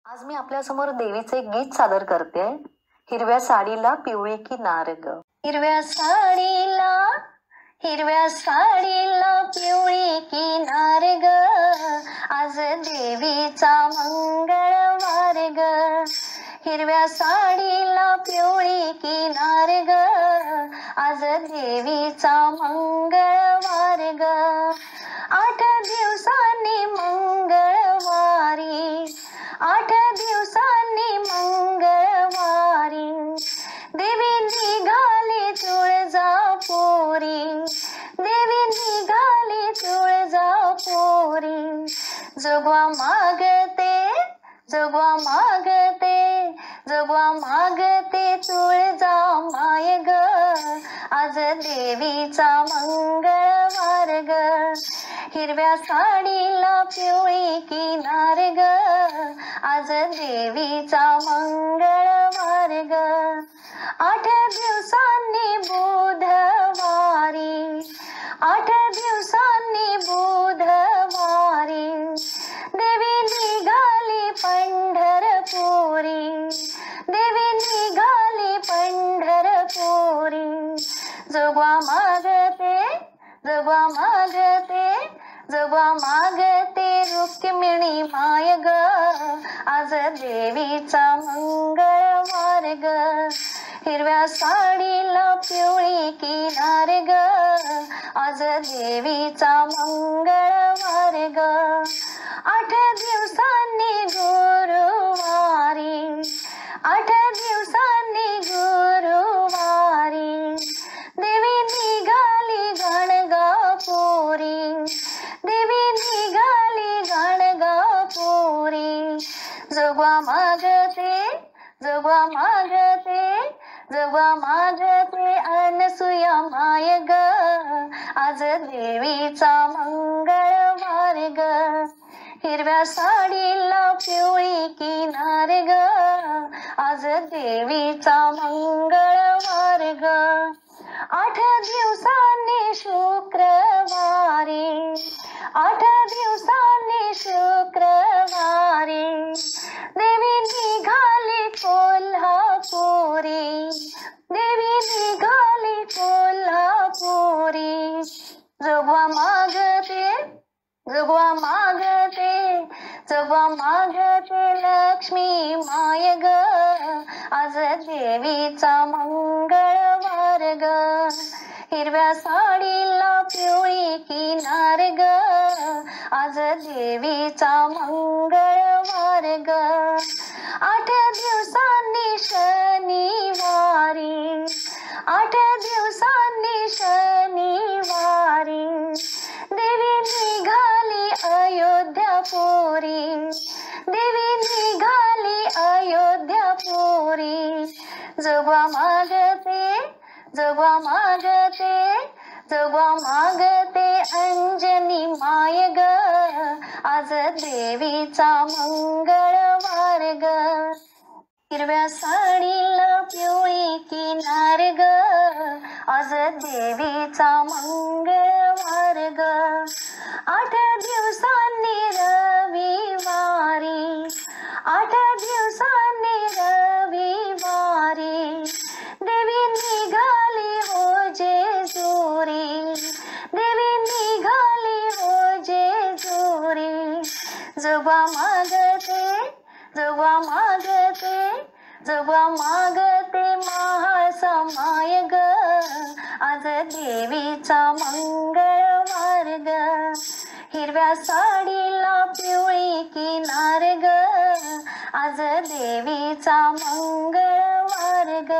आज मी आपल्यासमोर देवीचे एक गीत सादर करते. हिरव्या साडीला पिवळी किनार ग. हिरव्या साडीला पिवळी किनार ग. आज देवीचा मंगळवार ग. हिरव्या साडीला पिवळी किनार ग. आज देवीचा मंगळवार ग. 8 दिवसांनी मंगळवारी, 8 दिवसांनी मंगळवारी देवी निघाली तुळजापुरी. देवी निघाली तुळजापुरी. जोगवा मागते, जोगवा मागते, जोगवा मागते तुळजा माय ग. आज देवीचा मंगळवार ग. हिरव्या साडीला पिवळी किनार ग. आज देवीचा मंगळवार ग. 8 दिवसांनी बुधवारी, 8 दिवसांनी बुधवारी देवी निघाली पंढरपुरी. देवी निघाली पंढरपुरी. जोगवा मागते, जोगवा मागते, जोगवा मागते रुक्मिणी माय ग. आज देवीचा मंगळवार ग. हिरव्या साडीला पिवळी किनार ग. आज देवीचा मंगळवार ग. 8 दिवसांनी गुरुवारी, 8 दिवसांनी गुरुवारी देवी निघाली गाणगापुरी. देवी निघाली गाणगापुरी. जोगवा मागते, जोगवा मागते, जोगवा मागते अनसुया माय ग. आज देवीचा मंगळवार ग. हिरव्या साडीला पिवळी किनार ग. आज देवीचा मंगळवार ग. 8 दिवसांनी शुक्रवारी, 8 दिवसांनी शुक्रवारी देवी निघाली कोल्हापुरी. देवी निघाली कोल्हापुरी. जोगवा मागते, जोगवा मागते, जोगवा मागते लक्ष्मी माय ग. आज देवीचा मंगळवार ग. हिरव्या साडीला पिवळी किनार ग. आज देवीचा मंगळवार ग. 8 दिवसांनी शनिवारी, 8 दिवसांनी शनिवारी देवी निघाली अयोध्यापुरी. देवी निघाली अयोध्यापुरी. जोगवा मागते, जोगवा मागते, जोगवा मागते अंजनी माय ग. आज देवीचा मंगळवार ग. हिरव्या साडीला पिवळी किनार ग. आज देवीचा मंगळवार ग. 8 दिवसांनी रविवारी, 8 दिवसांनी रविवारी देवी निघाली हो जेजुरी. देवी निघाली हो जेजुरी. जोगवा मागते, जोगवा मागते, जोगवा मागते महाळसा माय ग. आज देवीचा मंगळवार ग. हिरव्या साडीला पिवळी किनार ग. आज देवीचा मंगळवार ग.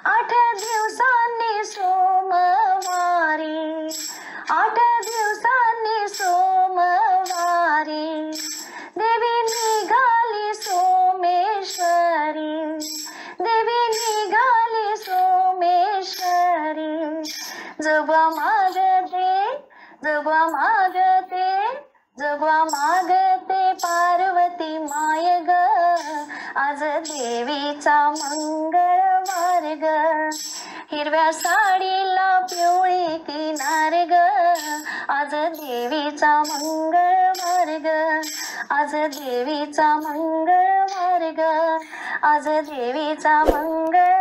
8 दिवसांनी सोमवारी, 8 दिवसांनी सोमवारी देवी निघाली सोमेश्वरी. देवी निघाली सोमेश्वरी. जोगवा मागते, जोगवा मागते, जोगवा मागते पार्वती माय ग. आज देवीचा मंगळवार ग. हिरव्या साडीला पिवळी किनार ग. आज देवीचा मंगळवार ग. आज देवीचा मंगळवार ग, आज देवीचा मंगळ